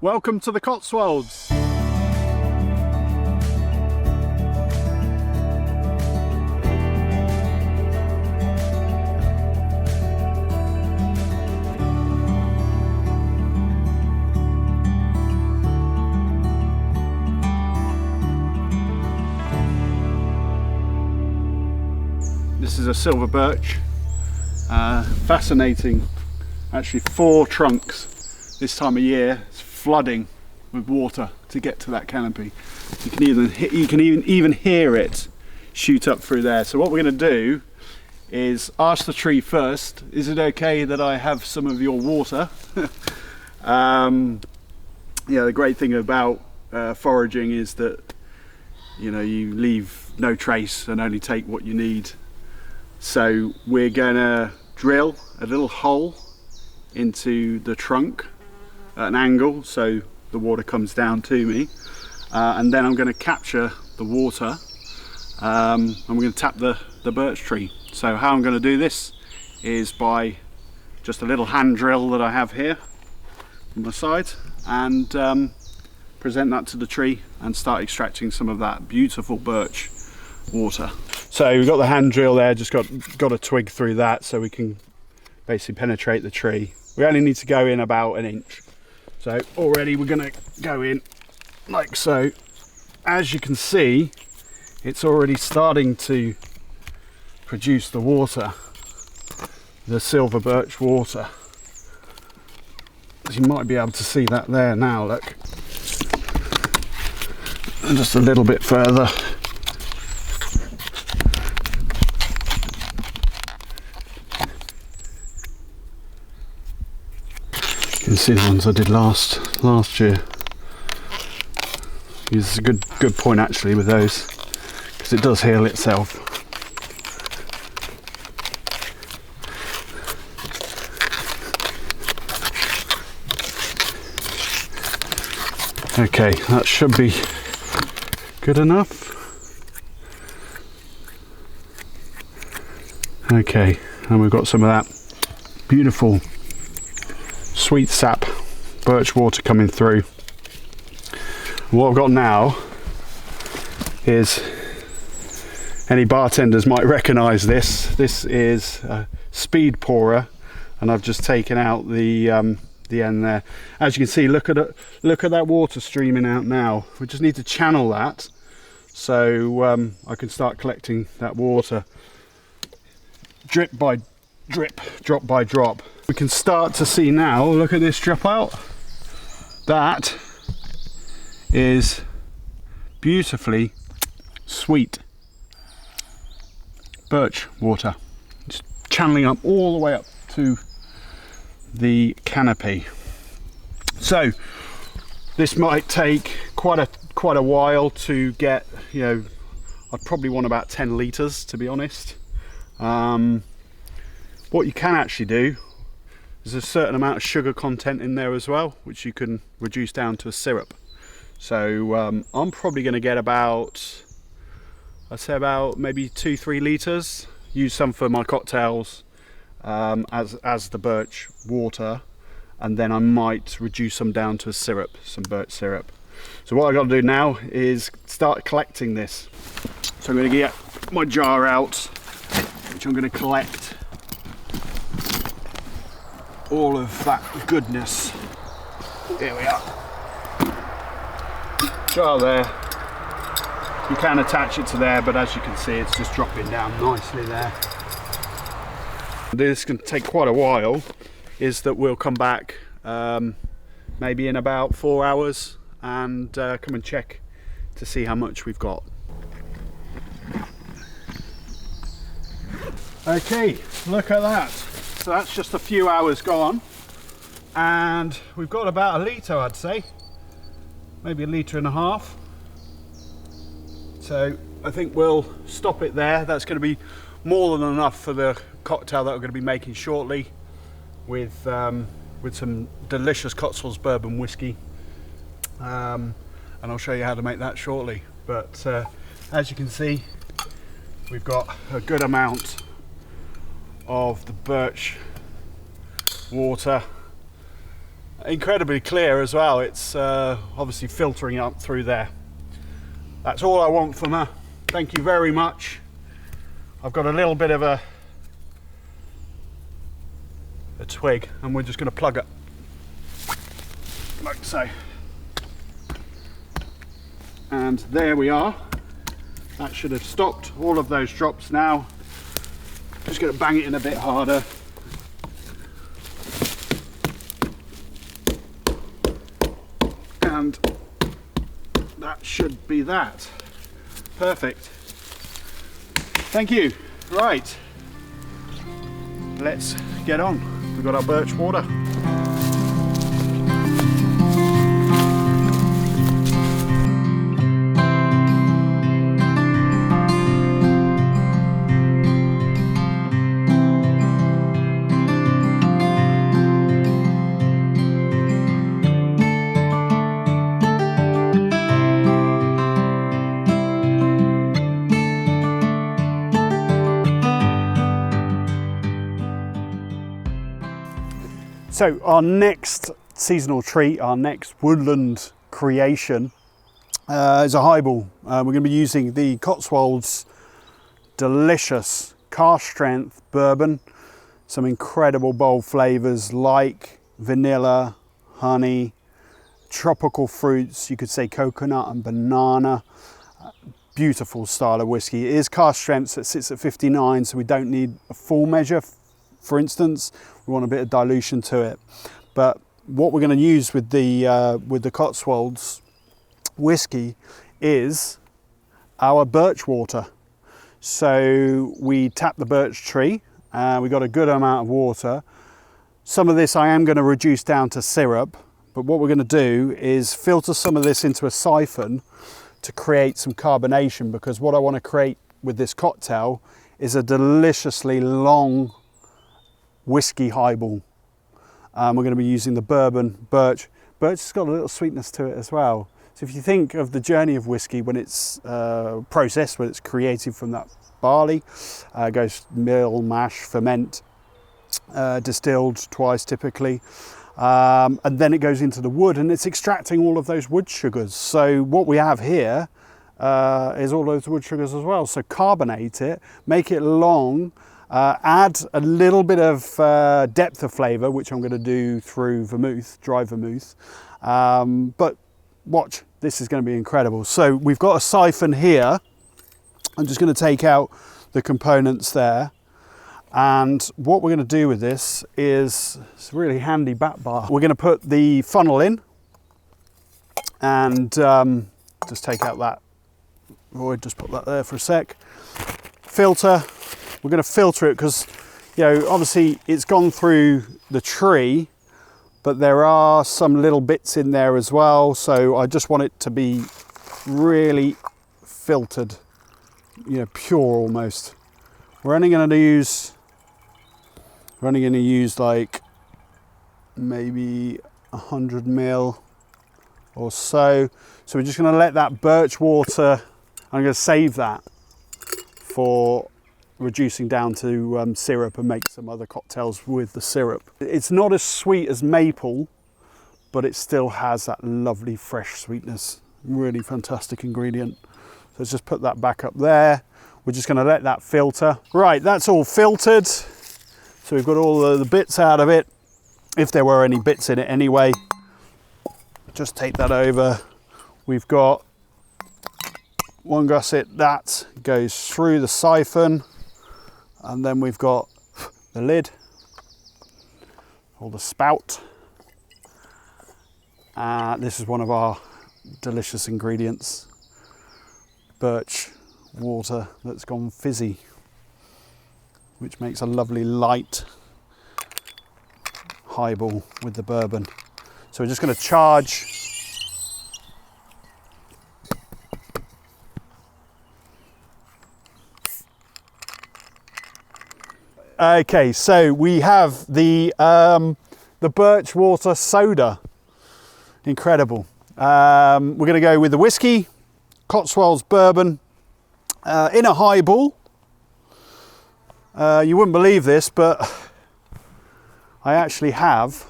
Welcome to the Cotswolds. This is a silver birch. Fascinating. Actually 4 trunks this time of year. It's flooding with water to get to that canopy. You can even hear it shoot up through there. So what we're going to do is ask the tree first, is it okay that I have some of your water? Yeah, the great thing about foraging is that you leave no trace and only take what you need. So we're going to drill a little hole into the trunk at an angle so the water comes down to me, and then I'm going to capture the water and we're going to tap the birch tree. So how I'm going to do this is by just a little hand drill that I have here on my side, and present that to the tree and start extracting some of that beautiful birch water. So we've got the hand drill there, just got a twig through that so we can basically penetrate the tree. We only need to go in about 1 inch. So already we're going to go in like so. As you can see, it's already starting to produce the water, the silver birch water. As you might be able to see that there now, look. And just a little bit further. You can see the ones I did last year. This is a good point actually with those, because it does heal itself. Okay, that should be good enough. Okay, and we've got some of that beautiful sweet sap birch water coming through. What I've got now is, any bartenders might recognise this. This is a speed pourer, and I've just taken out the end there. As you can see, look at that water streaming out now. We just need to channel that so I can start collecting that water drip by drip, drop by drop. We can start to see now, look at this drip out. That is beautifully sweet birch water. It's channeling up all the way up to the canopy. So this might take quite a while to get, I'd probably want about 10 litres to be honest. What you can actually do, there's a certain amount of sugar content in there as well, which you can reduce down to a syrup. So I'm probably going to get about, I'd say about maybe 2-3 litres. Use some for my cocktails as the birch water, and then I might reduce some down to a syrup, some birch syrup. So what I've got to do now is start collecting this. So I'm going to get my jar out, which I'm going to collect all of that goodness. Here we are. Jar there. You can attach it to there, but as you can see, it's just dropping down nicely there. This can take quite a while. Is that we'll come back maybe in about 4 hours and come and check to see how much we've got. Okay, look at that. So that's just a few hours gone, and we've got about 1 litre, I'd say, maybe 1.5 litres. So I think we'll stop it there. That's going to be more than enough for the cocktail that we're going to be making shortly with some delicious Cotswolds bourbon whiskey, and I'll show you how to make that shortly. But as you can see, we've got a good amount of the birch water Incredibly clear as well. It's obviously filtering up through there. That's all I want from her. Thank you very much. I've got a little bit of a twig, and we're just going to plug it like so. And there we are. That should have stopped all of those drops now. Just going to bang it in a bit harder. And that should be that. Perfect. Thank you. Right. Let's get on. We've got our birch water. So our next seasonal treat, our next woodland creation is a highball. We're going to be using the Cotswolds delicious cask strength bourbon. Some incredible bold flavours like vanilla, honey, tropical fruits, you could say coconut and banana. Beautiful style of whiskey. It is cask strength, so it sits at 59, so we don't need a full measure. For instance, we want a bit of dilution to it. But what we're going to use with the Cotswolds whiskey is our birch water. So we tap the birch tree, we got a good amount of water. Some of this I am going to reduce down to syrup, but what we're going to do is filter some of this into a siphon to create some carbonation, because what I want to create with this cocktail is a deliciously long Whisky Highball. We're going to be using the bourbon, birch. Birch has got a little sweetness to it as well. So if you think of the journey of whiskey when it's processed, when it's created from that barley, goes mill, mash, ferment, distilled twice typically, and then it goes into the wood and it's extracting all of those wood sugars. So what we have here is all those wood sugars as well. So carbonate it, make it long, add a little bit of depth of flavour, which I'm going to do through vermouth, dry vermouth. But watch, this is going to be incredible. So we've got a siphon here. I'm just going to take out the components there. And what we're going to do with this is, it's a really handy back bar. We're going to put the funnel in and just take out that void, just put that there for a sec. Filter. We're going to filter it because, you know, obviously it's gone through the tree, but there are some little bits in there as well. So I just want it to be really filtered, you know, pure almost. We're only going to use like maybe 100 ml or so. So we're just going to let that birch water, I'm going to save that for reducing down to syrup and make some other cocktails with the syrup. It's not as sweet as maple, but it still has that lovely fresh sweetness. Really fantastic ingredient. So let's just put that back up there. We're just going to let that filter. Right, that's all filtered. So we've got all the bits out of it, if there were any bits in it anyway. Just take that over. We've got one gusset that goes through the siphon. And then we've got the lid, or the spout. This is one of our delicious ingredients, birch water that's gone fizzy, which makes a lovely light highball with the bourbon. So we're just going to charge Okay, so we have the birch water soda. Incredible. We're going to go with the whiskey, Cotswolds bourbon, in a highball. You wouldn't believe this, but I actually have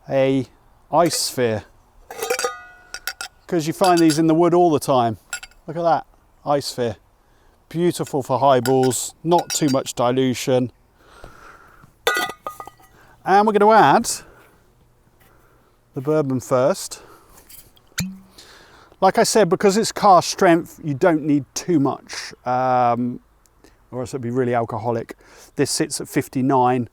a ice sphere, because you find these in the wood all the time. Look at that, ice sphere. Beautiful for highballs, not too much dilution. And we're going to add the bourbon first. Like I said, because it's cask strength, you don't need too much, or else it'd be really alcoholic. This sits at 59.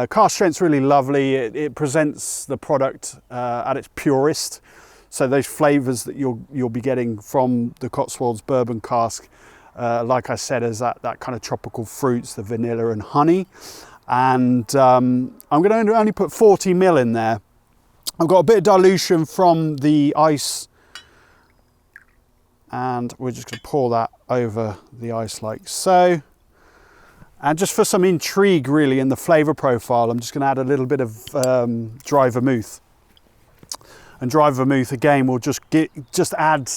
Cask strength's really lovely. It presents the product at its purest. So those flavours that you'll be getting from the Cotswolds bourbon cask, like I said, is that kind of tropical fruits, the vanilla and honey. And I'm going to only put 40 ml in there. I've got a bit of dilution from the ice, and we're just going to pour that over the ice like so. And just for some intrigue really in the flavour profile, I'm just going to add a little bit of dry vermouth. And dry vermouth again will just add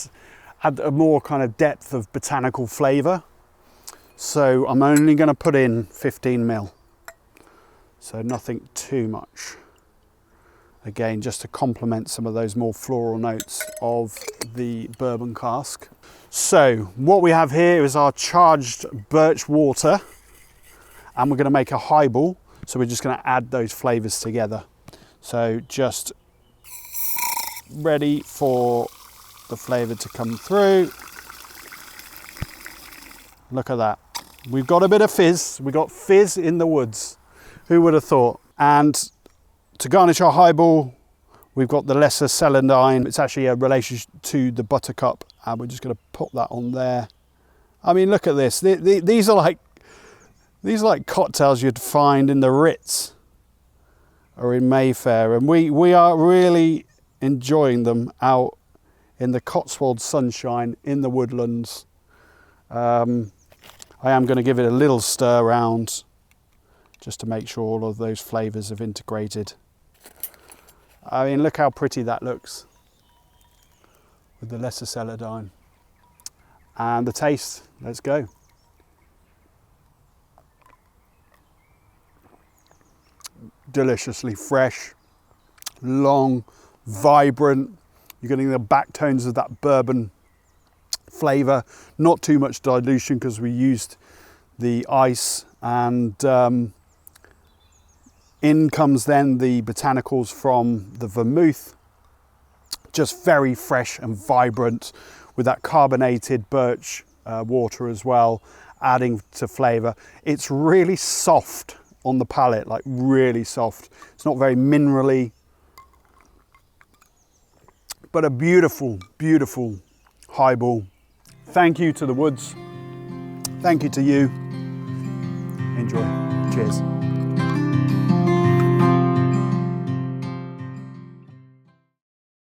a more kind of depth of botanical flavour. So I'm only going to put in 15 ml. So nothing too much. Again, just to complement some of those more floral notes of the bourbon cask. So what we have here is our charged birch water, and we're going to make a highball. So we're just going to add those flavours together. So just ready for the flavour to come through. Look at that. We've got a bit of fizz. We've got fizz in the woods. Who would have thought? And to garnish our highball, we've got the lesser celandine. It's actually a relation to the buttercup, and we're just going to put that on there. I mean, look at this. These are like cocktails you'd find in the Ritz or in Mayfair, and we are really enjoying them out in the Cotswold sunshine in the woodlands. I am going to give it a little stir round just to make sure all of those flavours have integrated. I mean, look how pretty that looks with the lesser celandine. And the taste, let's go. Deliciously fresh, long, vibrant. You're getting the back tones of that bourbon flavour. Not too much dilution because we used the ice, and in comes then the botanicals from the vermouth. Just very fresh and vibrant with that carbonated birch water as well, adding to flavour. It's really soft on the palate, like really soft. It's not very minerally, but a beautiful, beautiful highball. Thank you to the woods. Thank you to you. Enjoy. Cheers.